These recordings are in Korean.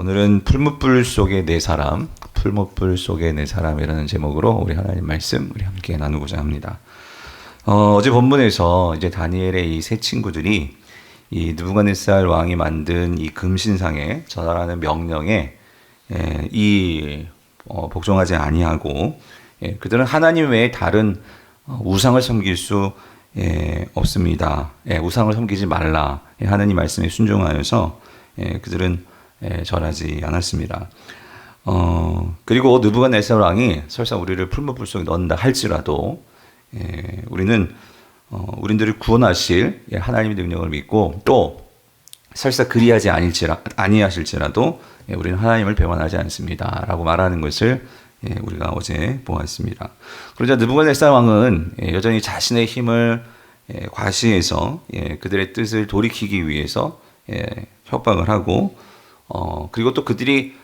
오늘은 풀무불 속의 네 사람, 풀무불 속의 네 사람이라는 제목으로 우리 하나님 말씀 우리 함께 나누고자 합니다. 어제 본문에서 이제 다니엘의 이 세 친구들이 이 느부갓네살 왕이 만든 이 금신상에 절하라는 명령에 복종하지 아니하고 그들은 하나님 외에 다른 우상을 섬길 수 없습니다. 우상을 섬기지 말라. 하나님 말씀에 순종하여서 그들은 절하지 않았습니다. 그리고 느부갓네살 왕이 설사 우리를 풀무불 속에 넣는다 할지라도 우리들을 구원하실 하나님의 능력을 믿고 또 설사 그리하지 아니하실지라도 우리는 하나님을 배반하지 않습니다. 라고 말하는 것을 우리가 어제 보았습니다. 그러자 느부갓네살 왕은 여전히 자신의 힘을 과시해서 그들의 뜻을 돌이키기 위해서 협박을 하고 그리고 또 그들이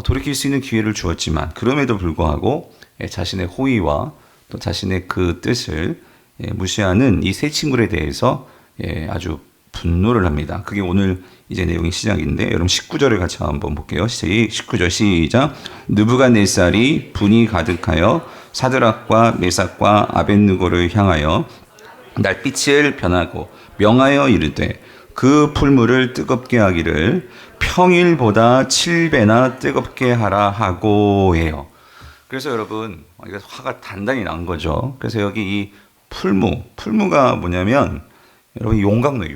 돌이킬 수 있는 기회를 주었지만 그럼에도 불구하고 자신의 호의와 또 자신의 그 뜻을 무시하는 이 세 친구에 대해서 아주 분노를 합니다. 그게 오늘 이제 내용의 시작인데 여러분 19절을 같이 한번 볼게요. 19절 시작. 느부갓네살이 분이 가득하여 사드락과 메삭과 아벳느고를 향하여 날빛을 변하고 명하여 이르되 그 풀무를 뜨겁게 하기를 평일보다 7배나 뜨겁게 하라 하고 해요. 그래서 여러분 이거 화가 단단히 난 거죠. 그래서 여기 이 풀무가 뭐냐면 여러분 용광로인데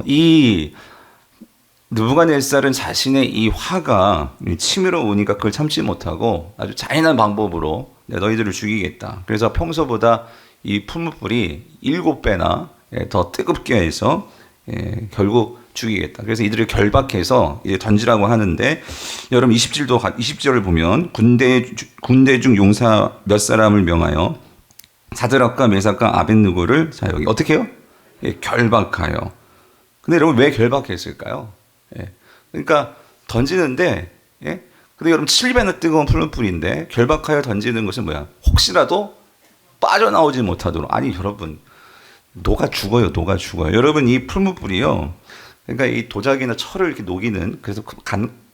이 느부갓네살은 자신의 이 화가 치밀어 오니까 그걸 참지 못하고 아주 잔인한 방법으로 너희들을 죽이겠다. 그래서 평소보다 이 풀무불이 7배나 더 뜨겁게 해서 결국 죽이겠다. 그래서 이들을 결박해서 이제 던지라고 하는데 여러분 20절을 보면 군대 중 용사 몇 사람을 명하여 사드락과 메삭과 아벳느고를 자 여기 어떻게 해요? 결박하여. 근데 여러분 왜 결박했을까요? 그러니까 던지는데 근데 여러분 7배나 뜨거운 풀무불인데 결박하여 던지는 것은 뭐야? 혹시라도 빠져나오지 못하도록. 아니 여러분 녹아 죽어요. 여러분 이 풀무불이요. 그러니까 이 도자기나 철을 이렇게 녹이는 그래서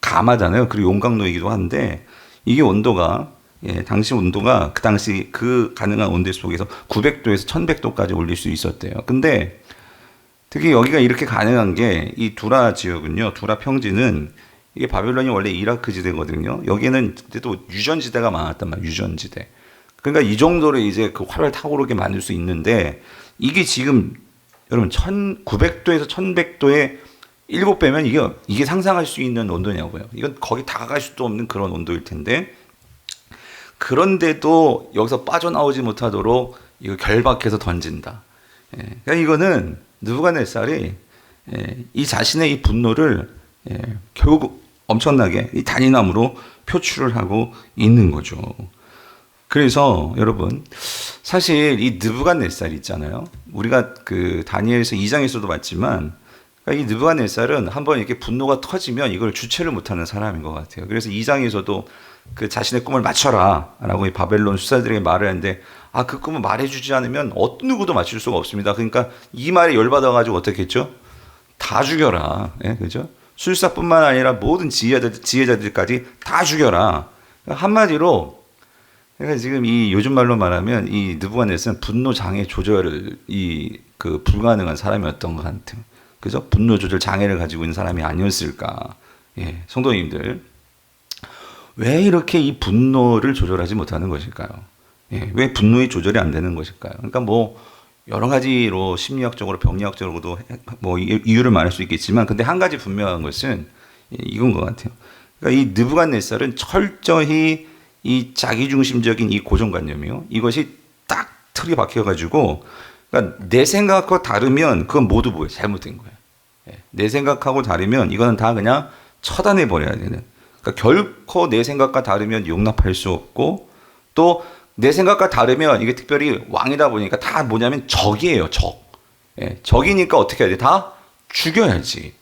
감하잖아요. 그리고 용광로이기도 한데 이게 온도가 당시 온도가 그 당시 그 가능한 온도 속에서 900도에서 1100도까지 올릴 수 있었대요. 근데 특히 여기가 이렇게 가능한 게 이 두라 지역은요. 두라 평지는 이게 바벨론이 원래 이라크 지대거든요. 여기는 또 유전지대가 많았단 말이에요. 유전지대. 그러니까 이 정도로 이제 그 활을 타오르게 만들 수 있는데 이게 지금 여러분 1900도에서 1100도에 7배면 이게 상상할 수 있는 온도냐고요. 이건 거기 다가갈 수도 없는 그런 온도일 텐데 그런데도 여기서 빠져나오지 못하도록 이거 결박해서 던진다. 그러니까 이거는 느부갓네살이 이 자신의 이 분노를 결국 엄청나게 이 잔인함으로 표출을 하고 있는 거죠. 그래서 여러분 사실 이 느부갓네살 있잖아요. 우리가 그 다니엘서 2장에서도 봤지만 이 느부갓네살은 한번 이렇게 분노가 터지면 이걸 주체를 못하는 사람인 것 같아요. 그래서 2장에서도 그 자신의 꿈을 맞춰라 라고 이 바벨론 수사들에게 말을 했는데 그 꿈을 말해주지 않으면 어떤 누구도 맞출 수가 없습니다. 그러니까 이 말에 열받아가지고 어떻게 했죠? 다 죽여라. 그죠? 술사뿐만 아니라 모든 지혜자들까지 다 죽여라. 한마디로 그러니까 지금 이 요즘 말로 말하면 이 느부갓네살은 분노 장애 조절을 불가능한 사람이었던 것 같아요. 그죠? 분노 조절 장애를 가지고 있는 사람이 아니었을까? 성도님들 왜 이렇게 이 분노를 조절하지 못하는 것일까요? 왜 분노의 조절이 안 되는 것일까요? 그러니까 뭐 여러 가지로 심리학적으로 병리학적으로도 뭐 이유를 말할 수 있겠지만 근데 한 가지 분명한 것은 이건 것 같아요. 그러니까 이 느부갓네살은 철저히 이 자기중심적인 이 고정관념이요. 이것이 딱 틀이 박혀가지고 그러니까 내 생각하고 다르면 그건 모두 뭐예요? 잘못된 거예요. 내 생각하고 다르면 이거는 다 그냥 처단해 버려야 되는. 그러니까 결코 내 생각과 다르면 용납할 수 없고 또 내 생각과 다르면 이게 특별히 왕이다 보니까 다 뭐냐면 적이에요. 적이니까 어떻게 해야 돼? 다 죽여야지.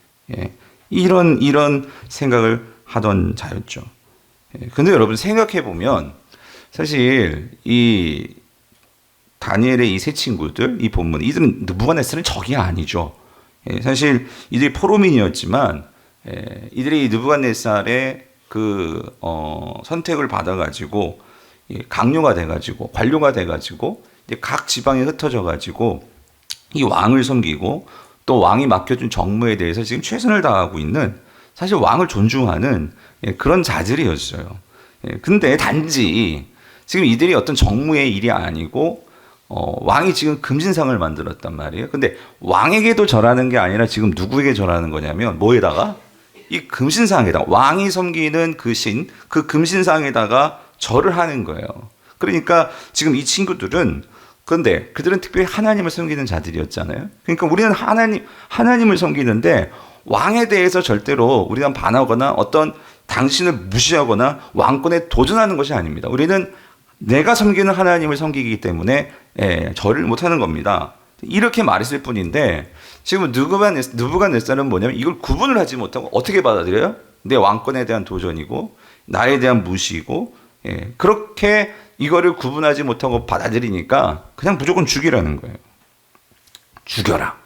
이런 생각을 하던 자였죠. 근데 여러분 생각해 보면 사실 이 다니엘의 이 세 친구들 이 본문 이들은 느부갓네살은 적이 아니죠. 사실 이들이 포로민이었지만 이들이 느부갓네살의 선택을 받아가지고 강요가 돼가지고 관료가 돼가지고 각 지방에 흩어져가지고 이 왕을 섬기고 또 왕이 맡겨준 정무에 대해서 지금 최선을 다하고 있는, 사실 왕을 존중하는 그런 자들이었어요. 근데 단지 지금 이들이 어떤 정무의 일이 아니고 왕이 지금 금신상을 만들었단 말이에요. 근데 왕에게도 절하는 게 아니라 지금 누구에게 절하는 거냐면 뭐에다가? 이 금신상에다가, 왕이 섬기는 그 그 금신상에다가 절을 하는 거예요. 그러니까 지금 이 친구들은, 그런데 그들은 특별히 하나님을 섬기는 자들이었잖아요. 그러니까 우리는 하나님을 섬기는데 왕에 대해서 절대로 우리는 반하거나 어떤 당신을 무시하거나 왕권에 도전하는 것이 아닙니다. 우리는 내가 섬기는 하나님을 섬기기 때문에 절을 못하는 겁니다. 이렇게 말했을 뿐인데 지금 느부갓네살은 뭐냐면 이걸 구분을 하지 못하고 어떻게 받아들여요? 내 왕권에 대한 도전이고 나에 대한 무시이고, 그렇게 이거를 구분하지 못하고 받아들이니까 그냥 무조건 죽이라는 거예요. 죽여라.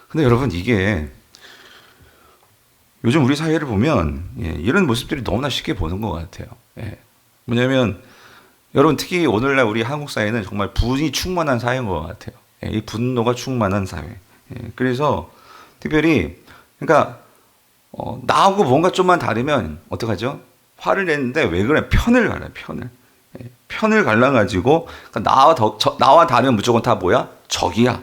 근데 여러분, 이게 요즘 우리 사회를 보면 이런 모습들이 너무나 쉽게 보는 것 같아요. 뭐냐면 여러분, 특히 오늘날 우리 한국 사회는 정말 분이 충만한 사회인 것 같아요. 이 분노가 충만한 사회. 그래서 특별히 그러니까 나하고 뭔가 좀만 다르면 어떡하죠? 화를 내는데 왜 그래? 편을 갈라요. 편을 갈라가지고 그러니까 나와 다르면 무조건 다 뭐야? 적이야.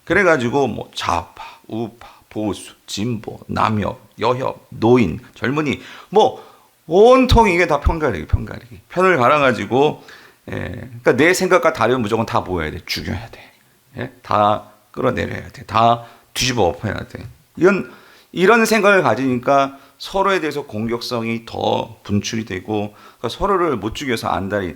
그래가지고 뭐 좌파, 우파, 보수, 진보, 남협, 여협, 노인, 젊은이 뭐 온통 이게 다 편가르기. 편을 갈아가지고, 그러니까 내 생각과 다르면 무조건 다 뭐 해야 돼? 죽여야 돼. 다 끌어내려야 돼. 다 뒤집어 엎어야 돼. 이런 생각을 가지니까 서로에 대해서 공격성이 더 분출이 되고, 그러니까 서로를 못 죽여서 안달이,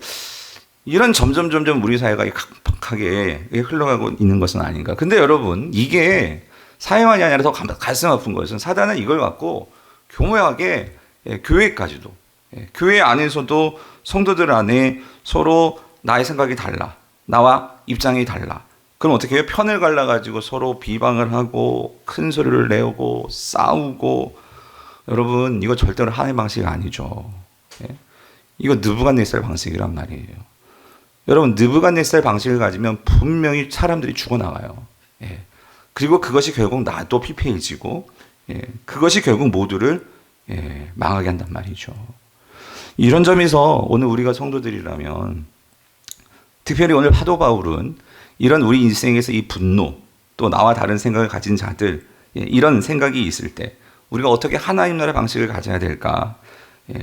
이런 점점 우리 사회가 각박하게 흘러가고 있는 것은 아닌가. 근데 여러분, 이게 사회만이 아니라 더 가슴 아픈 것은 사단은 이걸 갖고 교묘하게 교회까지도, 교회 안에서도 성도들 안에 서로 나의 생각이 달라, 나와 입장이 달라. 그럼 어떻게 해요? 편을 갈라가지고 서로 비방을 하고 큰 소리를 내고 싸우고. 여러분, 이거 절대로 하나님의 방식이 아니죠. 이거 느부갓네살 방식이란 말이에요. 여러분, 느부갓네살 방식을 가지면 분명히 사람들이 죽어나가요. 그리고 그것이 결국 나도 피폐해지고, 그것이 결국 모두를 망하게 한단 말이죠. 이런 점에서 오늘 우리가 성도들이라면, 특별히 오늘 사도 바울은 이런 우리 인생에서 이 분노, 또 나와 다른 생각을 가진 자들, 이런 생각이 있을 때 우리가 어떻게 하나님 나라의 방식을 가져야 될까?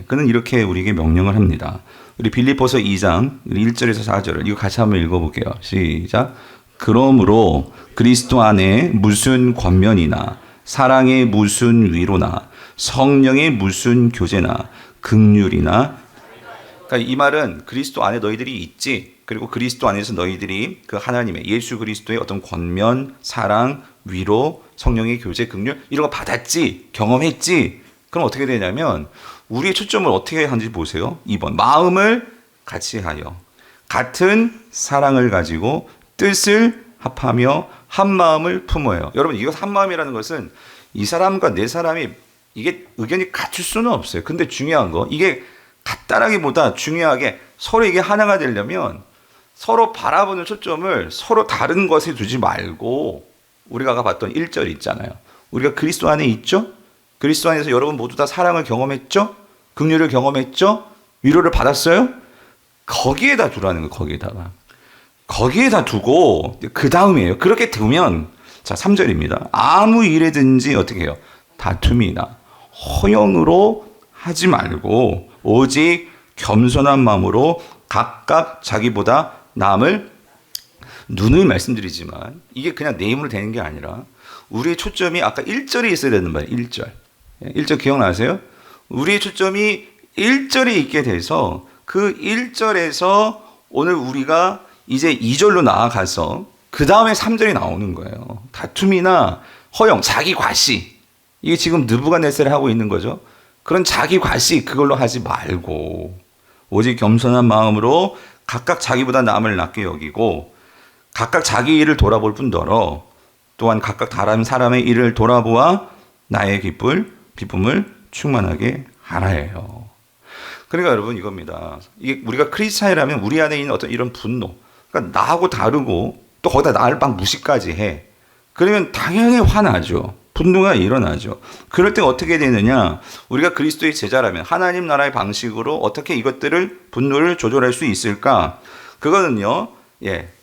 그는 이렇게 우리에게 명령을 합니다. 우리 빌립보서 2장 1절에서 4절을 이거 같이 한번 읽어볼게요. 시작. 그러므로 그리스도 안에 무슨 권면이나 사랑의 무슨 위로나 성령의 무슨 교제나 긍휼이나, 그러니까 이 말은 그리스도 안에 너희들이 있지, 그리고 그리스도 안에서 너희들이 그 하나님의 예수 그리스도의 어떤 권면, 사랑, 위로, 성령의 교제, 긍휼 이런 거 받았지, 경험했지. 그럼 어떻게 되냐면 우리의 초점을 어떻게 하는지 보세요. 2번, 마음을 같이 하여 같은 사랑을 가지고 뜻을 합하며 한 마음을 품어요. 여러분, 이거 한 마음이라는 것은 이 사람과 내 사람이 이게 의견이 같을 수는 없어요. 근데 중요한 거, 이게 같다라기보다 중요하게 서로 이게 하나가 되려면 서로 바라보는 초점을 서로 다른 것에 두지 말고, 우리가 아까 봤던 1절 있잖아요. 우리가 그리스도 안에 있죠? 그리스도 안에서 여러분 모두 다 사랑을 경험했죠? 긍휼을 경험했죠? 위로를 받았어요? 거기에다 두라는 거예요. 거기에다 두고 그 다음이에요. 그렇게 두면, 자 3절입니다. 아무 일에든지 어떻게 해요? 다툼이나 허영으로 하지 말고 오직 겸손한 마음으로 각각 자기보다 남을, 눈을 말씀드리지만 이게 그냥 내 힘으로 되는 게 아니라 우리의 초점이 아까 1절에 있어야 되는 말이에요. 1절 기억나세요? 우리의 초점이 1절에 있게 돼서 그 1절에서 오늘 우리가 이제 2절로 나아가서 그 다음에 3절이 나오는 거예요. 다툼이나 허영, 자기 과시. 이게 지금 느부갓네살이 하고 있는 거죠. 그런 자기 과시 그걸로 하지 말고 오직 겸손한 마음으로 각각 자기보다 남을 낮게 여기고 각각 자기 일을 돌아볼 뿐더러 또한 각각 다른 사람의 일을 돌아보아 나의 기쁨을 충만하게 하라예요. 그러니까 여러분 이겁니다. 이게 우리가 크리스찬이라면 우리 안에 있는 어떤 이런 분노, 그러니까 나하고 다르고 또 거기다 나를 막 무시까지 해. 그러면 당연히 화나죠. 분노가 일어나죠. 그럴 때 어떻게 되느냐? 우리가 그리스도의 제자라면 하나님 나라의 방식으로 어떻게 이것들을 분노를 조절할 수 있을까? 그거는요.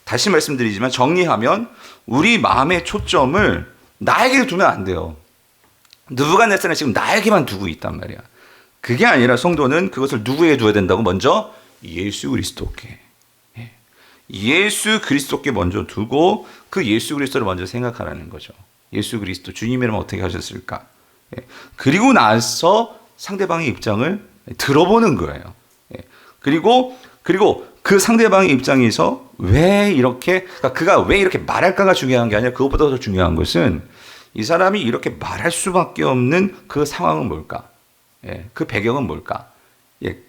다시 말씀드리지만 정리하면 우리 마음의 초점을 나에게 두면 안 돼요. 느부갓네살은 지금 나에게만 두고 있단 말이야. 그게 아니라 성도는 그것을 누구에게 두어야 된다고? 먼저 예수 그리스도께. 예수 그리스도께 먼저 두고 그 예수 그리스도를 먼저 생각하라는 거죠. 예수 그리스도 주님이라면 어떻게 하셨을까? 그리고 나서 상대방의 입장을 들어보는 거예요. 그리고 그 상대방의 입장에서 왜 이렇게, 그러니까 그가 왜 이렇게 말할까가 중요한 게 아니라 그것보다 더 중요한 것은 이 사람이 이렇게 말할 수밖에 없는 그 상황은 뭘까? 그 배경은 뭘까?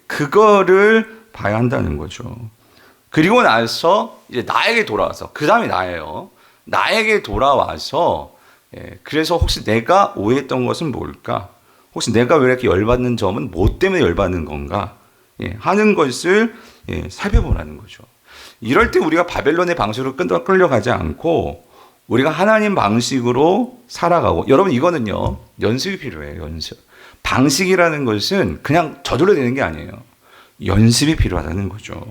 그거를 봐야 한다는 거죠. 그리고 나서 이제 나에게 돌아와서, 그 다음에 나예요. 나에게 돌아와서, 그래서 혹시 내가 오해했던 것은 뭘까? 혹시 내가 왜 이렇게 열받는 점은 뭐 때문에 열받는 건가? 하는 것을 살펴보라는 거죠. 이럴 때 우리가 바벨론의 방식으로 끌려가지 않고 우리가 하나님 방식으로 살아가고, 여러분 이거는요 연습이 필요해요. 연습. 방식이라는 것은 그냥 저절로 되는 게 아니에요. 연습이 필요하다는 거죠.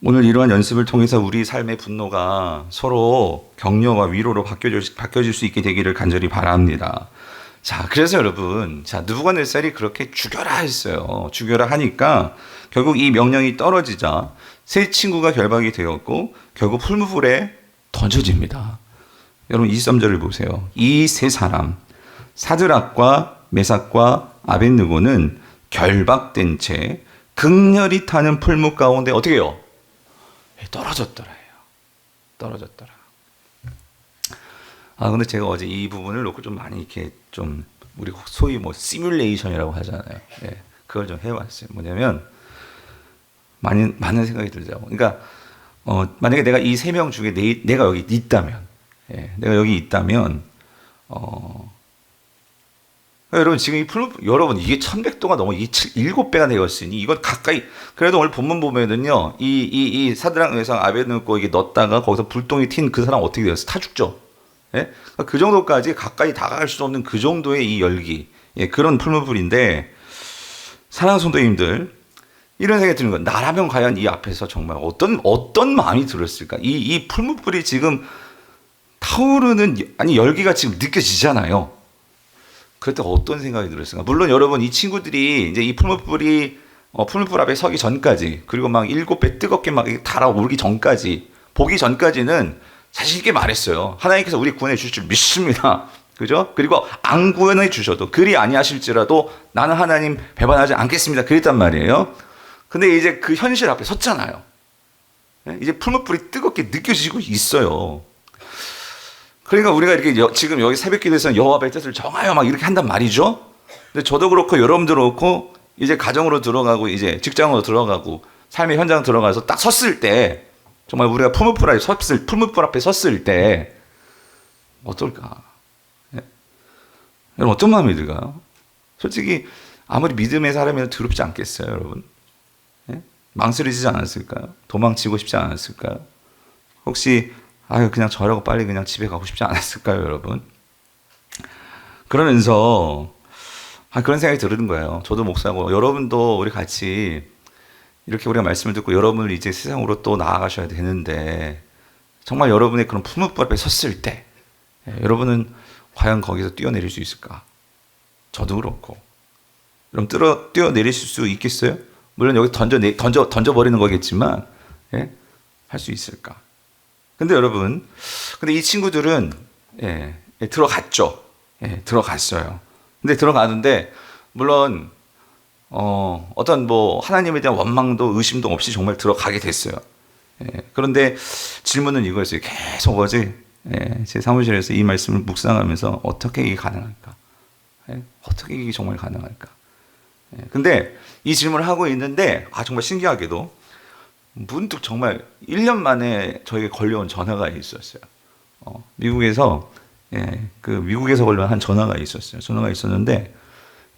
오늘 이러한 연습을 통해서 우리 삶의 분노가 서로 격려와 위로로 바뀌어질 수 있게 되기를 간절히 바랍니다. 자, 그래서 여러분, 느부갓네살이 그렇게 죽여라 했어요. 죽여라 하니까 결국 이 명령이 떨어지자 세 친구가 결박이 되었고 결국 풀무불에 던져집니다. 여러분 23절을 보세요. 이 세 사람, 사드락과 메삭과 아벳느고는 결박된 채 극렬히 타는 풀무 가운데 어떻게 해요? 떨어졌더라요. 떨어졌더라. 근데 제가 어제 이 부분을 놓고 좀 많이 이렇게 좀 우리 소위 시뮬레이션이라고 하잖아요. 그걸 좀 해봤어요. 뭐냐면 많은 생각이 들더라고. 그러니까 만약에 내가 이 세 명 중에 내가 여기 있다면, 내가 여기 있다면, 여러분 지금 여러분 이게 1100도가 넘어 7배가 되었으니 이건 가까이, 그래도 오늘 본문 보면은요 이 사드락 메삭 아벳느고 이게 넣었다가 거기서 불똥이 튄 그 사람 어떻게 되었어? 타 죽죠. 그 정도까지 가까이 다가갈 수 없는 그 정도의 이 열기, 그런 풀무불인데, 사랑하는 성도님들, 이런 생각이 드는 거예요. 나라면 과연 이 앞에서 정말 어떤 마음이 들었을까? 이 풀무불이 지금 타오르는 열기가 지금 느껴지잖아요. 그럴 때 어떤 생각이 들었을까? 물론 여러분 이 친구들이 이제 이 풀무불 앞에 서기 전까지, 그리고 막 7배 뜨겁게 막 달아오르기 전까지, 보기 전까지는 자신 있게 말했어요. 하나님께서 우리 구원해 주실 줄 믿습니다. 그죠? 그리고 안 구원해 주셔도 그리 아니하실지라도 나는 하나님 배반하지 않겠습니다. 그랬단 말이에요. 근데 이제 그 현실 앞에 섰잖아요. 이제 풀무불이 뜨겁게 느껴지고 있어요. 그러니까 우리가 이렇게 지금 여기 새벽기도에서는 여호와의 뜻을 정하여 막 이렇게 한단 말이죠. 근데 저도 그렇고 여러분도 그렇고 이제 가정으로 들어가고 이제 직장으로 들어가고 삶의 현장 들어가서 딱 섰을 때, 정말 우리가 풀무불 앞에 섰을 때 어떨까? 여러분 어떤 마음이 들까요? 솔직히 아무리 믿음의 사람이라도 두렵지 않겠어요, 여러분? 망설이지 않았을까요? 도망치고 싶지 않았을까요? 혹시 그냥 저라고 빨리 그냥 집에 가고 싶지 않았을까요, 여러분? 그러면서 그런 생각이 드는 거예요. 저도 목사고 여러분도 우리 같이 이렇게 우리가 말씀을 듣고 여러분을 이제 세상으로 또 나아가셔야 되는데, 정말 여러분의 그런 풀무불 앞에 섰을 때 여러분은 과연 거기서 뛰어내릴 수 있을까? 저도 그렇고. 그럼 뛰어내리실 수 있겠어요? 물론 여기 던져버리는 거겠지만, 할 수 있을까? 근데 여러분, 근데 이 친구들은, 들어갔죠. 들어갔어요. 근데 들어가는데, 물론, 어떤 하나님에 대한 원망도 의심도 없이 정말 들어가게 됐어요. 그런데 질문은 이거였어요. 계속 어제, 제 사무실에서 이 말씀을 묵상하면서 어떻게 이게 가능할까? 어떻게 이게 정말 가능할까? 근데 이 질문을 하고 있는데, 정말 신기하게도 문득 정말 1년 만에 저에게 걸려온 전화가 있었어요. 미국에서 그 미국에서 걸린 한 전화가 있었어요. 전화가 있었는데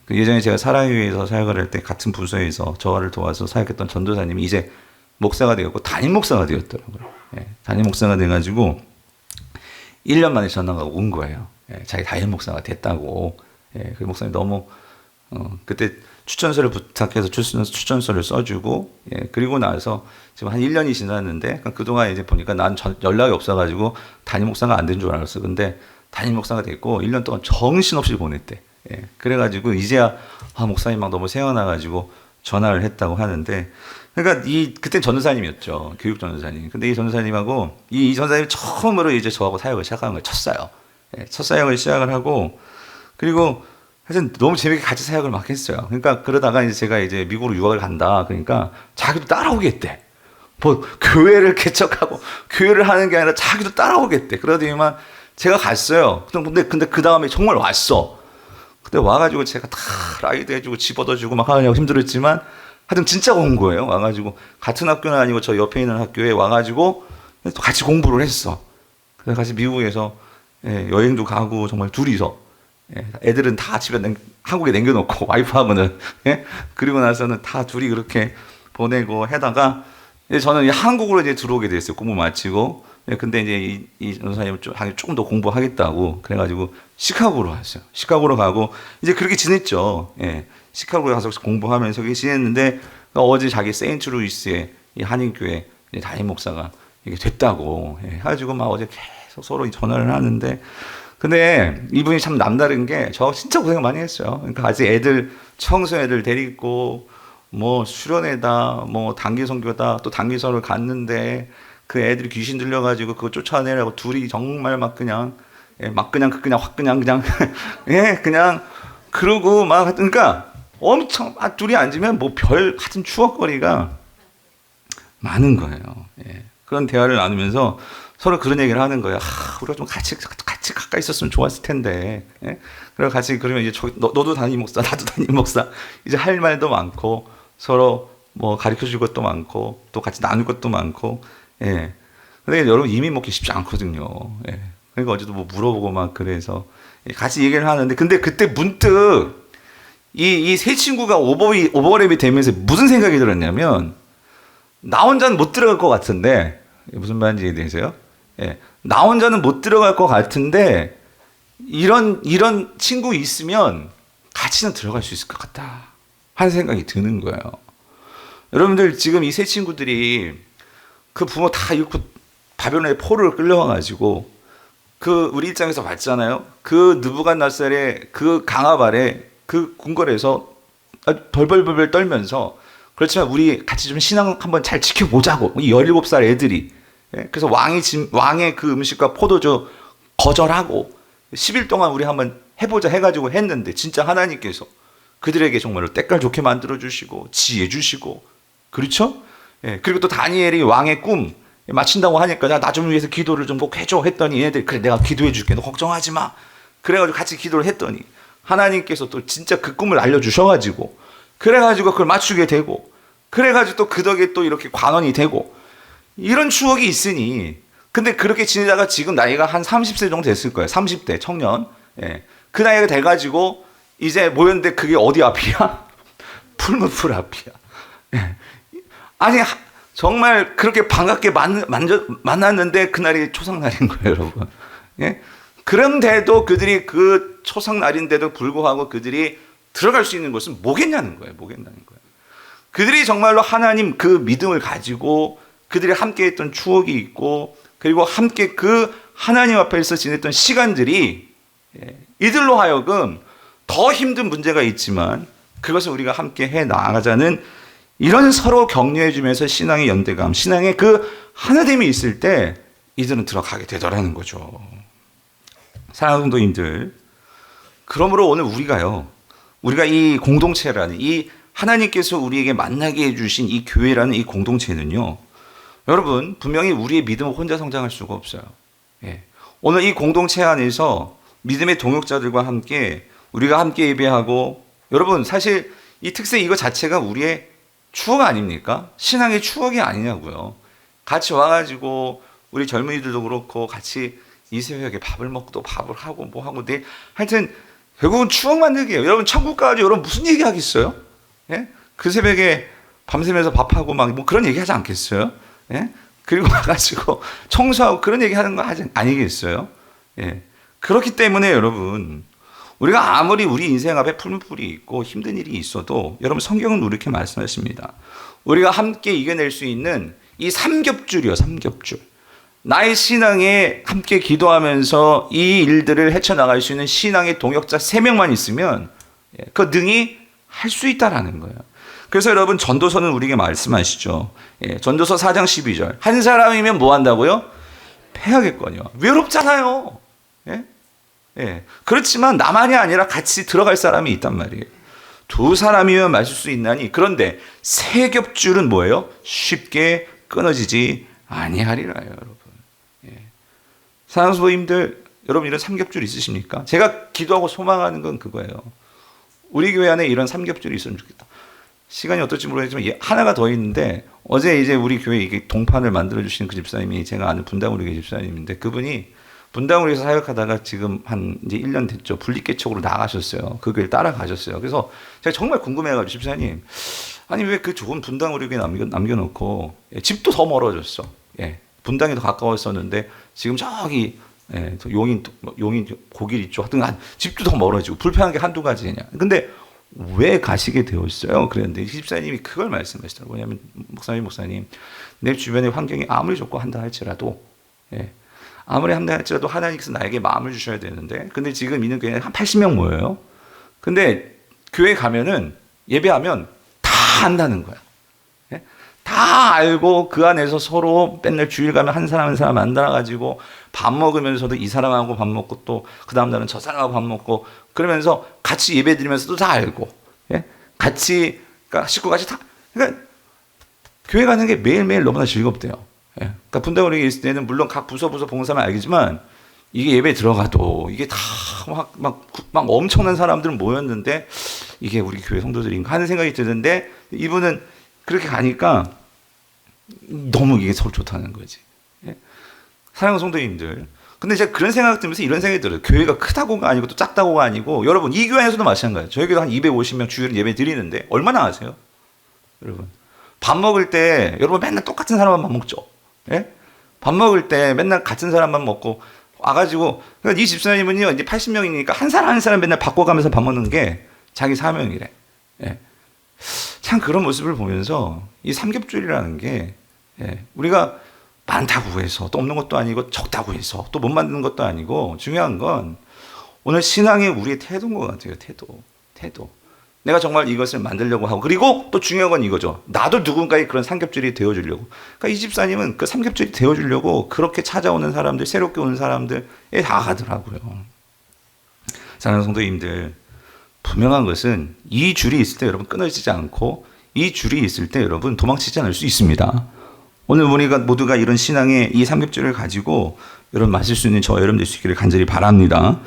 그 예전에 제가 사랑교회에서 사역을 할 때 같은 부서에서 저를 도와서 사역했던 전도사님이 이제 목사가 되었고 담임 목사가 되었더라고요. 담임 목사가 돼가지고 1년 만에 전화가 온 거예요. 자기 담임 목사가 됐다고. 그 목사님 너무 그때 추천서를 부탁해서 추천서를 써주고 그리고 나서 지금 한 1년이 지났는데 그동안 이제 보니까 난 연락이 없어가지고 담임 목사가 안 된 줄 알았어. 근데 담임 목사가 됐고 1년 동안 정신없이 보냈대. 그래가지고 이제야 목사님 막 너무 생각나가지고 전화를 했다고 하는데 그러니까 그때 전도사님이었죠. 교육 전도사님. 근데 이 전도사님하고 이 전도사님이 처음으로 이제 저하고 사역을 시작한 거예요. 첫 사역. 첫 사역을 시작을 하고 그리고 하여튼 너무 재밌게 같이 사역을 막 했어요. 그러니까 그러다가 이제 제가 이제 미국으로 유학을 간다. 그러니까 자기도 따라오겠대. 뭐 교회를 개척하고 교회를 하는 게 아니라 자기도 따라오겠대. 그러더니만 제가 갔어요. 근데 그 다음에 정말 왔어. 근데 와가지고 제가 다 라이드 해주고 집 얻어주고 막 하느냐고 힘들었지만 하여튼 진짜 온 거예요. 와가지고 같은 학교는 아니고 저 옆에 있는 학교에 와가지고 또 같이 공부를 했어. 그래서 같이 미국에서 여행도 가고 정말 둘이서 애들은 다 집에 한국에 남겨놓고 와이프하고는 그리고 나서는 다 둘이 그렇게 보내고 하다가 이제 저는 한국으로 이제 들어오게 됐어요. 공부 마치고 근데 이제 이 전도사님은 조금 더 공부하겠다고 그래가지고 시카고로 왔어요. 시카고로 가고 이제 그렇게 지냈죠. 시카고에 가서 공부하면서 그렇게 지냈는데 어제 자기 세인트루이스의 이 한인교회 담임 목사가 이게 됐다고 해가지고 막 어제 계속 서로 전화를 하는데 근데 이분이 참 남다른 게 저 진짜 고생 많이 했어요. 그러니까 아직 애들 청소애들 데리고 뭐 수련회다 뭐 단기 선교다 또 단기선을 갔는데 그 애들이 귀신 들려가지고 그거 쫓아내라고 둘이 정말 막 그냥 확 그냥 그러고 막 그러니까 엄청 둘이 앉으면 뭐 별 같은 추억거리가 많은 거예요. 그런 대화를 나누면서 서로 그런 얘기를 하는 거예요. 우리가 좀 같이 가까이 있었으면 좋았을 텐데. 그리고 같이 그러면 이제 너도 담임 목사, 나도 담임 목사. 이제 할 말도 많고 서로 뭐 가르쳐 줄 것도 많고 또 같이 나눌 것도 많고. 근데 여러분 이민 먹기 쉽지 않거든요. 그러니까 어제도 뭐 물어보고 막 그래서 같이 얘기를 하는데 근데 그때 문득 이 세 친구가 오버랩이 되면서 무슨 생각이 들었냐면 나 혼자는 못 들어갈 것 같은데 무슨 말인지 이해되세요? 나 혼자는 못 들어갈 것 같은데 이런 친구 있으면 같이는 들어갈 수 있을 것 같다 하는 생각이 드는 거예요. 여러분들 지금 이 세 친구들이 그 부모 다 잃고 바벨론의 포로를 끌려와가지고 그 우리 입장에서 봤잖아요. 그 느부갓네살의 그 강압 아래 그 궁궐에서 벌벌벌 떨면서 그렇지만 우리 같이 좀 신앙 한번 잘 지켜보자고 이 17살 애들이 그래서 왕의 그 음식과 포도주 거절하고 10일 동안 우리 한번 해보자 해가지고 했는데 진짜 하나님께서 그들에게 정말로 때깔 좋게 만들어 주시고 지혜 주시고 그렇죠? 그리고 또 다니엘이 왕의 꿈 마친다고 하니까 나 좀 위해서 기도를 좀 꼭 해줘 했더니 얘네들 그래 내가 기도해 줄게 너 걱정하지 마 그래가지고 같이 기도를 했더니 하나님께서 또 진짜 그 꿈을 알려주셔가지고 그래가지고 그걸 맞추게 되고 그래가지고 또 그 덕에 또 이렇게 관원이 되고 이런 추억이 있으니 근데 그렇게 지내다가 지금 나이가 한 30세 정도 됐을 거예요. 30대 청년 그 나이가 돼가지고 이제 모였는데 그게 어디 앞이야? 풀무풀 앞이야. 아니 정말 그렇게 반갑게 만났는데 그날이 초상날인 거예요, 여러분. 그런데도 그들이 그 초상날인데도 불구하고 그들이 들어갈 수 있는 것은 뭐겠냐는 거예요. 그들이 정말로 하나님 그 믿음을 가지고 그들이 함께 했던 추억이 있고 그리고 함께 그 하나님 앞에서 지냈던 시간들이 이들로 하여금 더 힘든 문제가 있지만 그것을 우리가 함께 해 나가자는 이런 서로 격려해 주면서 신앙의 연대감, 신앙의 그 하나됨이 있을 때 이들은 들어가게 되더라는 거죠. 사랑하는 성도님들, 그러므로 오늘 우리가 이 공동체라는 이 하나님께서 우리에게 만나게 해주신 이 교회라는 이 공동체는요, 여러분 분명히 우리의 믿음을 혼자 성장할 수가 없어요. 오늘 이 공동체 안에서 믿음의 동역자들과 함께 우리가 함께 예배하고 여러분 사실 이 특세 이거 자체가 우리의 추억 아닙니까? 신앙의 추억이 아니냐고요. 같이 와가지고 우리 젊은이들도 그렇고 같이 이 새벽에 밥을 먹고 또 밥을 하고 뭐 하고 내일 하여튼 결국은 추억 만들기예요. 여러분 천국 가가지고 여러분 무슨 얘기 하겠어요? 예? 그 새벽에 밤새면서 밥하고 막 뭐 그런 얘기 하지 않겠어요? 예? 그리고 와가지고 청소하고 그런 얘기 하는 거 하지 아니겠어요? 예. 그렇기 때문에 여러분 우리가 아무리 우리 인생 앞에 풀무불이 있고 힘든 일이 있어도 여러분 성경은 이렇게 말씀하십니다. 우리가 함께 이겨낼 수 있는 이 삼겹줄이요, 삼겹줄. 나의 신앙에 함께 기도하면서 이 일들을 헤쳐나갈 수 있는 신앙의 동역자 3명만 있으면 그 능히 할 수 있다라는 거예요. 그래서 여러분 전도서는 우리에게 말씀하시죠. 전도서 4장 12절. 한 사람이면 뭐 한다고요? 패하겠거니와. 외롭잖아요. 예? 예. 그렇지만 나만이 아니라 같이 들어갈 사람이 있단 말이에요. 2사람이면 마실 수 있나니 그런데 3겹줄은 뭐예요? 쉽게 끊어지지 아니하리라요, 여러분. 예. 사랑하는 성도님들, 여러분 이런 3겹줄 있으십니까? 제가 기도하고 소망하는 건 그거예요. 우리 교회 안에 이런 3겹줄이 있으면 좋겠다. 시간이 어떨지 모르겠지만 하나가 더 있는데 어제 이제 우리 교회 이게 동판을 만들어 주신 그 집사님이 제가 아는 분당우리 교회 집사님인데 그분이 분당우리에서 사역하다가 지금 한 이제 1년 됐죠. 분리개척으로 나가셨어요. 그 교회를 따라가셨어요. 그래서 제가 정말 궁금해가지고 집사님, 아니 왜 그 좋은 분당우리 교회 남겨놓고 집도 더 멀어졌어. 예, 분당이 더 가까웠었는데 지금 저기 용인 고길 있죠. 하여튼 집도 더 멀어지고 불편한 게 한두 가지냐. 근데 왜 가시게 되었어요? 그랬는데 이 집사님이 그걸 말씀하시더라고요. 뭐냐면 목사님 내 주변의 환경이 아무리 좋고 한다 할지라도 아무리 한다 할지라도 하나님께서 나에게 마음을 주셔야 되는데 근데 지금 있는 교회에 한 80명 모여요. 근데 교회 가면은 예배하면 다 안다는 거야. 다 알고 그 안에서 서로 맨날 주일 가면 한 사람 한 사람 만나가지고 밥 먹으면서도 이 사람하고 밥 먹고 또 그 다음 날은 저 사람하고 밥 먹고 그러면서 같이 예배 드리면서도 다 알고 같이 그러니까 식구같이 다 그러니까 교회 가는 게 매일매일 너무나 즐겁대요. 그러니까 분당우리에 있을 때는 물론 각 부서 봉사만 알겠지만 이게 예배 들어가도 이게 다 막 엄청난 사람들 모였는데 이게 우리 교회 성도들인가 하는 생각이 드는데 이분은 그렇게 가니까 너무 이게 서로 좋다는 거지. 사랑하는 성도님들. 근데 제가 그런 생각 들면서 이런 생각이 들어요. 교회가 크다고가 아니고 또 작다고가 아니고 여러분 이 교회 안에서도 마찬가지예요. 저희 교회도 한 250명 주일 예배 드리는데 얼마나 아세요? 여러분. 밥 먹을 때 여러분 맨날 똑같은 사람만 먹죠. 예? 밥 먹을 때 맨날 같은 사람만 먹고 와가지고 그러니까 이 집사님은요 이제 80명이니까 한 사람 한 사람 맨날 바꿔가면서 밥 먹는 게 자기 사명이래. 예. 참 그런 모습을 보면서 이 삼겹줄이라는 게 우리가 많다고 해서 또 없는 것도 아니고 적다고 해서 또 못 만드는 것도 아니고 중요한 건 오늘 신앙의 우리의 태도인 것 같아요. 태도. 내가 정말 이것을 만들려고 하고 그리고 또 중요한 건 이거죠. 나도 누군가의 그런 삼겹줄이 되어주려고. 그러니까 이 집사님은 그 삼겹줄이 되어주려고 그렇게 찾아오는 사람들, 새롭게 오는 사람들에 다 가더라고요. 사랑하는 성도님들, 분명한 것은 이 줄이 있을 때 여러분 끊어지지 않고 이 줄이 있을 때 여러분 도망치지 않을 수 있습니다. 오늘 우리가 모두가 이런 신앙의 이 삼겹줄을 가지고 여러분 마실 수 있는 저 여러분 될 수 있기를 간절히 바랍니다.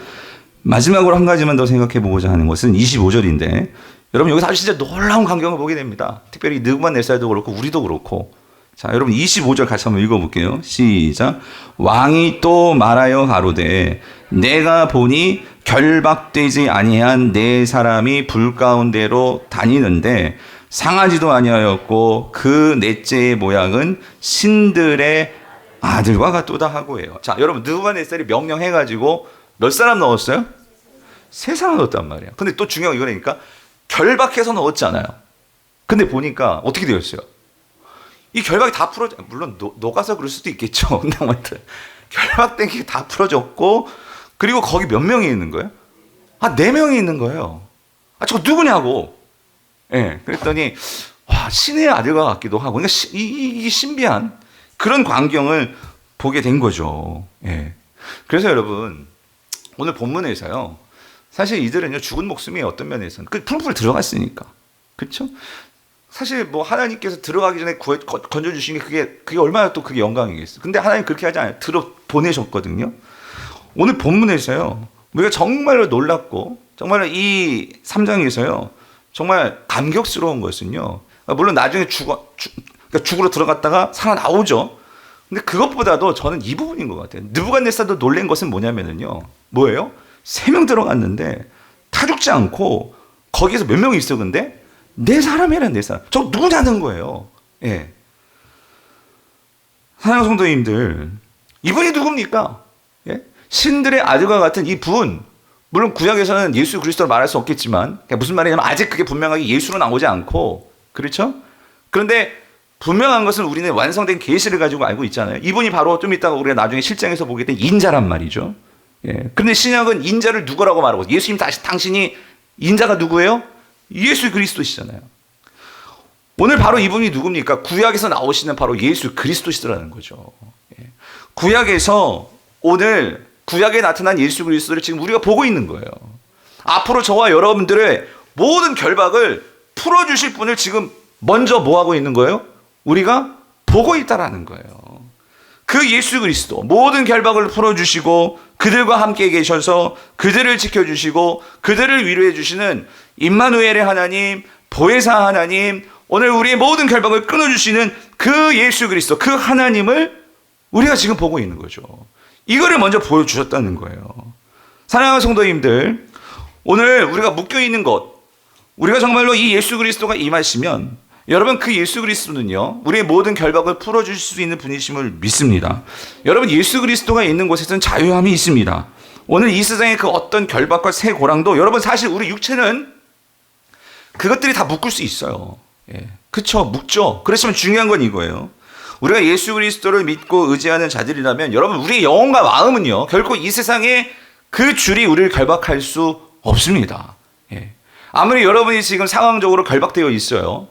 마지막으로 한 가지만 더 생각해 보고자 하는 것은 25절인데 여러분 여기서 아주 진짜 놀라운 광경을 보게 됩니다. 특별히 느부갓네살도 그렇고 우리도 그렇고 자 여러분 25절 같이 한번 읽어볼게요. 시작. 왕이 또 말하여 가로되 내가 보니 결박되지 아니한 네 사람이 불 가운데로 다니는데 상하지도 아니하였고 그 넷째의 모양은 신들의 아들과 같도다 하고 해요. 자 여러분 느부갓네살이 명령해가지고 몇 사람 넣었어요? 3사람 넣었단 말이에요. 근데 또 중요한 건 이거니까 결박해서 넣었잖아요. 근데 보니까 어떻게 되었어요? 이 결박이 다 풀어져, 물론 녹아서 그럴 수도 있겠죠. 근데 아무튼 결박된 게 다 풀어졌고 그리고 거기 몇 명이 있는 거예요? 4명이 있는 거예요. 저거 누구냐고. 그랬더니 와, 신의 아들과 같기도 하고 그러니까 이게 신비한 그런 광경을 보게 된 거죠. 그래서 여러분 오늘 본문에서요. 사실 이들은요 죽은 목숨이 어떤 면에서는 그 풀풀 들어갔으니까, 그렇죠? 사실 뭐 하나님께서 들어가기 전에 건져 주신 게 그게 얼마나 또 그게 영광이겠어요. 근데 하나님 그렇게 하지 않아요. 들어 보내셨거든요. 오늘 본문에서요 우리가 정말로 놀랍고 정말로 이 3장에서요 정말 감격스러운 것은요. 물론 나중에 그러니까 죽으러 들어갔다가 살아 나오죠. 근데 그것보다도 저는 이 부분인 것 같아요. 느부갓네살도 놀란 것은 뭐냐면요. 뭐예요? 3명 들어갔는데 타 죽지 않고 거기에서 몇 명이 있어 근데? 내 사람이란 내 사람. 저 누구냐는 거예요. 예. 사랑하는 성도님들, 이분이 누굽니까? 예? 신들의 아들과 같은 이 분, 물론 구약에서는 예수 그리스도를 말할 수 없겠지만, 무슨 말이냐면 아직 그게 분명하게 예수로 나오지 않고, 그렇죠? 그런데 분명한 것은 우리는 완성된 계시를 가지고 알고 있잖아요. 이분이 바로 좀 이따가 우리가 나중에 실장에서 보게 된 인자란 말이죠. 예. 그런데 신약은 인자를 누구라고 말하고, 예수님 당신이 인자가 누구예요? 예수 그리스도시잖아요. 오늘 바로 이분이 누굽니까? 구약에서 나오시는 바로 예수 그리스도시라는 거죠. 예. 구약에서 오늘 구약에 나타난 예수 그리스도를 지금 우리가 보고 있는 거예요. 앞으로 저와 여러분들의 모든 결박을 풀어주실 분을 지금 먼저 뭐 하고 있는 거예요? 우리가 보고 있다라는 거예요. 그 예수 그리스도 모든 결박을 풀어주시고 그들과 함께 계셔서 그들을 지켜주시고 그들을 위로해 주시는 임마누엘의 하나님, 보혜사 하나님, 오늘 우리의 모든 결박을 끊어주시는 그 예수 그리스도, 그 하나님을 우리가 지금 보고 있는 거죠. 이거를 먼저 보여주셨다는 거예요. 사랑하는 성도님들, 오늘 우리가 묶여있는 것, 우리가 정말로 이 예수 그리스도가 임하시면 여러분 그 예수 그리스도는요 우리의 모든 결박을 풀어주실 수 있는 분이심을 믿습니다. 여러분 예수 그리스도가 있는 곳에서는 자유함이 있습니다. 오늘 이 세상의 그 어떤 결박과 새 고랑도 여러분 사실 우리 육체는 그것들이 다 묶을 수 있어요. 예. 그쵸, 묶죠. 그렇지만 중요한 건 이거예요. 우리가 예수 그리스도를 믿고 의지하는 자들이라면 여러분 우리의 영혼과 마음은요 결코 이 세상에 그 줄이 우리를 결박할 수 없습니다. 예. 아무리 여러분이 지금 상황적으로 결박되어 있어요.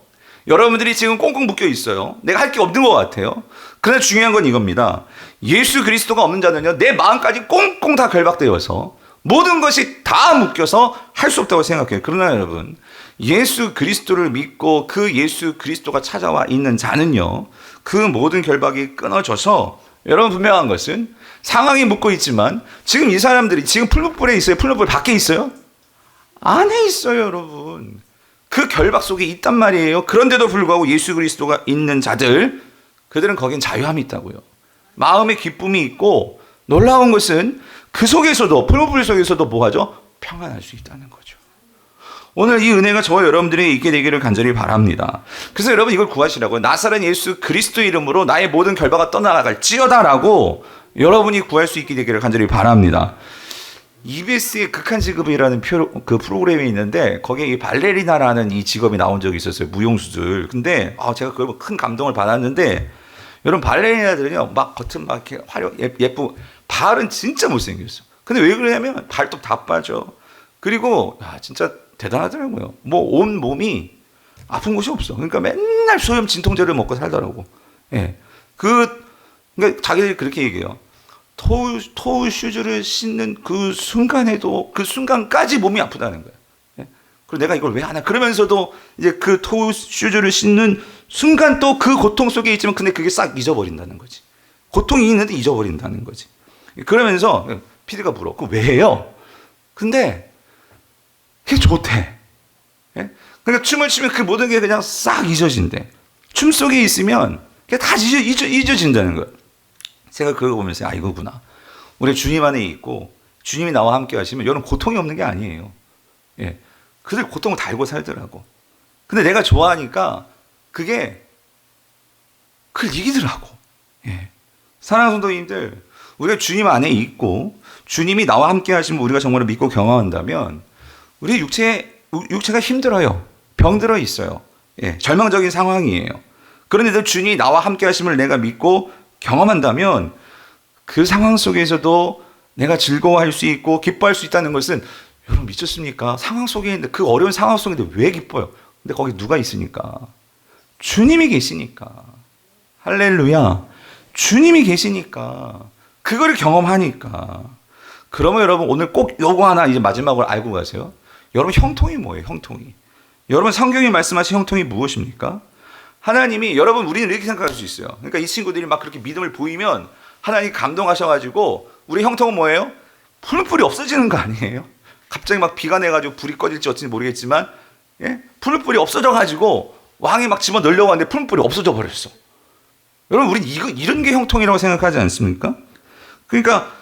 여러분들이 지금 꽁꽁 묶여 있어요. 내가 할 게 없는 것 같아요. 그러나 중요한 건 이겁니다. 예수 그리스도가 없는 자는요 내 마음까지 꽁꽁 다 결박되어서 모든 것이 다 묶여서 할 수 없다고 생각해요. 그러나 여러분 예수 그리스도를 믿고 그 예수 그리스도가 찾아와 있는 자는요 그 모든 결박이 끊어져서 여러분 분명한 것은 상황이 묶고 있지만 지금 이 사람들이 지금 풀무불에 있어요? 풀무불 밖에 있어요? 안에 있어요 여러분. 그 결박 속에 있단 말이에요. 그런데도 불구하고 예수 그리스도가 있는 자들, 그들은 거긴 자유함이 있다고요. 마음의 기쁨이 있고 놀라운 것은 그 속에서도 풀무불 속에서도 뭐하죠? 평안할 수 있다는 거죠. 오늘 이 은혜가 저와 여러분들에게 있게 되기를 간절히 바랍니다. 그래서 여러분 이걸 구하시라고요. 나사렛 예수 그리스도 이름으로 나의 모든 결박가 떠나갈지어다라고 여러분이 구할 수 있게 되기를 간절히 바랍니다. EBS의 극한 직업이라는 그 프로그램이 있는데 거기에 이 발레리나라는 이 직업이 나온 적이 있었어요. 무용수들. 근데 제가 그걸 보고 큰 감동을 받았는데 여러분 발레리나들은요 막 겉은 막 이렇게 예쁘고 발은 진짜 못생겼어. 근데 왜 그러냐면 발톱 다 빠져. 그리고 진짜 대단하더라고요. 뭐 온 몸이 아픈 곳이 없어. 그러니까 맨날 소염 진통제를 먹고 살더라고. 예. 그러니까 자기들이 그렇게 얘기해요. 토우 슈즈를 신는 그 순간에도 그 순간까지 몸이 아프다는 거예요. 예? 그리고 내가 이걸 왜 하나? 그러면서도 이제 그 토우 슈즈를 신는 순간 또 그 고통 속에 있지만 근데 그게 싹 잊어버린다는 거지. 고통이 있는데 잊어버린다는 거지. 그러면서 PD가 물어. 그거 왜 해요? 근데 그게 좋대. 예? 그러니까 춤을 추면 그 모든 게 그냥 싹 잊어진대. 춤 속에 있으면 그게 다 잊어진다는 거예요. 제가 그걸 보면서 이거구나. 우리 주님 안에 있고 주님이 나와 함께 하시면 여러분 고통이 없는 게 아니에요. 예. 그들 고통을 다 알고 살더라고. 근데 내가 좋아하니까 그게 그걸 이기더라고. 예. 사랑하는 성도님들, 우리가 주님 안에 있고 주님이 나와 함께 하시면 우리가 정말 믿고 경험한다면 우리 육체가 힘들어요. 병들어 있어요. 예. 절망적인 상황이에요. 그런데도 주님이 나와 함께 하심을 내가 믿고 경험한다면 그 상황 속에서도 내가 즐거워할 수 있고 기뻐할 수 있다는 것은 여러분 미쳤습니까? 상황 속에 있는데 그 어려운 상황 속인데 왜 기뻐요? 근데 거기 누가 있으니까? 주님이 계시니까. 할렐루야. 주님이 계시니까. 그거를 경험하니까. 그러면 여러분 오늘 꼭 요거 하나 이제 마지막으로 알고 가세요. 여러분 형통이 뭐예요? 형통이. 여러분 성경이 말씀하신 형통이 무엇입니까? 하나님이 여러분 우리는 이렇게 생각할 수 있어요. 그러니까 이 친구들이 막 그렇게 믿음을 보이면 하나님 감동하셔가지고 우리 형통은 뭐예요? 풀무불이 없어지는 거 아니에요? 갑자기 막 비가 내가지고 불이 꺼질지 어찌 모르겠지만 예? 풀무불이 없어져가지고 왕이 막 집어 넣으려고 하는데 풀무불이 없어져 버렸어. 여러분, 우린 이런 게 형통이라고 생각하지 않습니까? 그러니까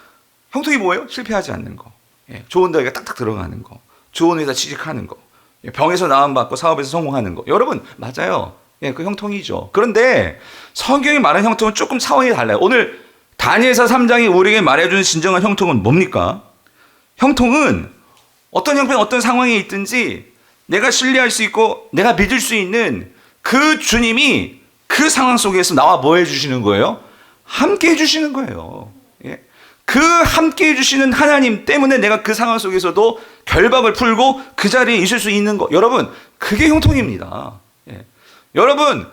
형통이 뭐예요? 실패하지 않는 거. 예, 좋은 대학에 딱딱 들어가는 거. 좋은 회사 취직하는 거. 예, 병에서 나음받고 사업에서 성공하는 거. 여러분, 맞아요. 예, 그 형통이죠. 그런데 성경이 말하는 형통은 조금 차원이 달라요. 오늘 다니엘서 3장이 우리에게 말해주는 진정한 형통은 뭡니까? 형통은 어떤 형편, 어떤 상황에 있든지 내가 신뢰할 수 있고 내가 믿을 수 있는 그 주님이 그 상황 속에서 나와 뭐 해주시는 거예요? 함께 해주시는 거예요. 예. 그 함께 해주시는 하나님 때문에 내가 그 상황 속에서도 결박을 풀고 그 자리에 있을 수 있는 거. 여러분, 그게 형통입니다. 예. 여러분,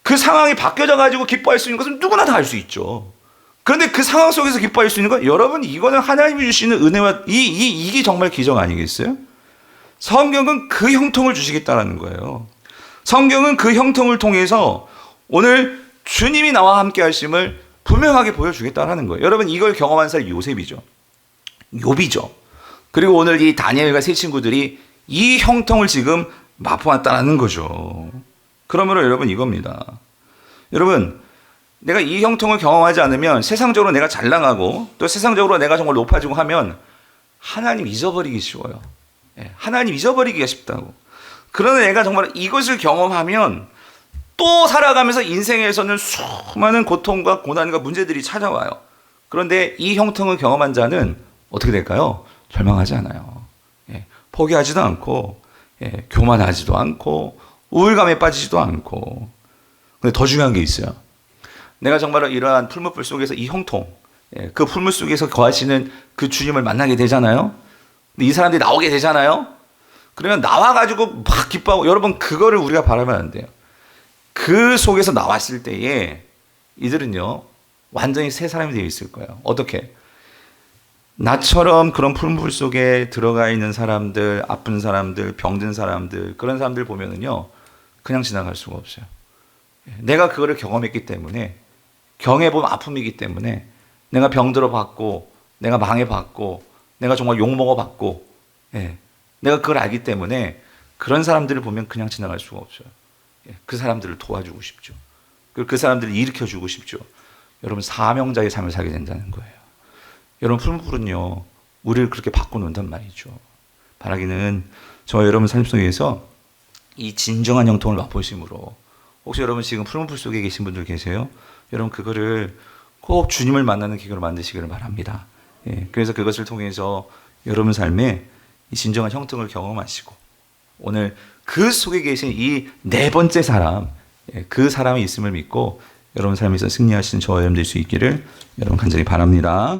그 상황이 바뀌어져 가지고 기뻐할 수 있는 것은 누구나 다 할 수 있죠. 그런데 그 상황 속에서 기뻐할 수 있는 건, 여러분, 이거는 하나님이 주시는 은혜와 이게 정말 기적 아니겠어요? 성경은 그 형통을 주시겠다라는 거예요. 성경은 그 형통을 통해서 오늘 주님이 나와 함께 하심을 분명하게 보여주겠다라는 거예요. 여러분, 이걸 경험한 사람이 요셉이죠. 욥이죠. 그리고 오늘 이 다니엘과 세 친구들이 이 형통을 지금 맛보았다라는 거죠. 그러므로 여러분, 이겁니다. 여러분, 내가 이 형통을 경험하지 않으면 세상적으로 내가 잘 나가고 또 세상적으로 내가 정말 높아지고 하면 하나님 잊어버리기 쉬워요. 하나님 잊어버리기가 쉽다고. 그러나 내가 정말 이것을 경험하면 또 살아가면서 인생에서는 수많은 고통과 고난과 문제들이 찾아와요. 그런데 이 형통을 경험한 자는 어떻게 될까요? 절망하지 않아요. 포기하지도 않고, 교만하지도 않고, 우울감에 빠지지도 않고. 근데 더 중요한 게 있어요. 내가 정말 이러한 풀무불 속에서 이 형통, 그 풀무 속에서 거하시는 그 주님을 만나게 되잖아요. 근데 이 사람들이 나오게 되잖아요. 그러면 나와가지고 막 기뻐하고, 여러분, 그거를 우리가 바라면 안 돼요. 그 속에서 나왔을 때에 이들은요, 완전히 새 사람이 되어 있을 거예요. 어떻게? 나처럼 그런 풀무불 속에 들어가 있는 사람들, 아픈 사람들, 병든 사람들, 그런 사람들 보면은요, 그냥 지나갈 수가 없어요. 내가 그거를 경험했기 때문에, 경해본 아픔이기 때문에, 내가 병들어 봤고, 내가 망해봤고, 내가 정말 욕먹어봤고, 내가 그걸 알기 때문에 그런 사람들을 보면 그냥 지나갈 수가 없어요. 그 사람들을 도와주고 싶죠. 그리고 그 사람들을 일으켜주고 싶죠. 여러분, 사명자의 삶을 살게 된다는 거예요. 여러분, 풀무불은요, 우리를 그렇게 바꿔놓는단 말이죠. 바라기는 저와 여러분 삶 속에서 이 진정한 형통을 맛보심으로, 혹시 여러분 지금 풀무불 속에 계신 분들 계세요? 여러분, 그거를 꼭 주님을 만나는 기회로 만드시기를 바랍니다. 그래서 그것을 통해서 여러분 삶에 이 진정한 형통을 경험하시고, 오늘 그 속에 계신 이 네 번째 사람, 그 사람이 있음을 믿고 여러분 삶에서 승리하시는 저와 여러분 될 수 있기를 여러분 간절히 바랍니다.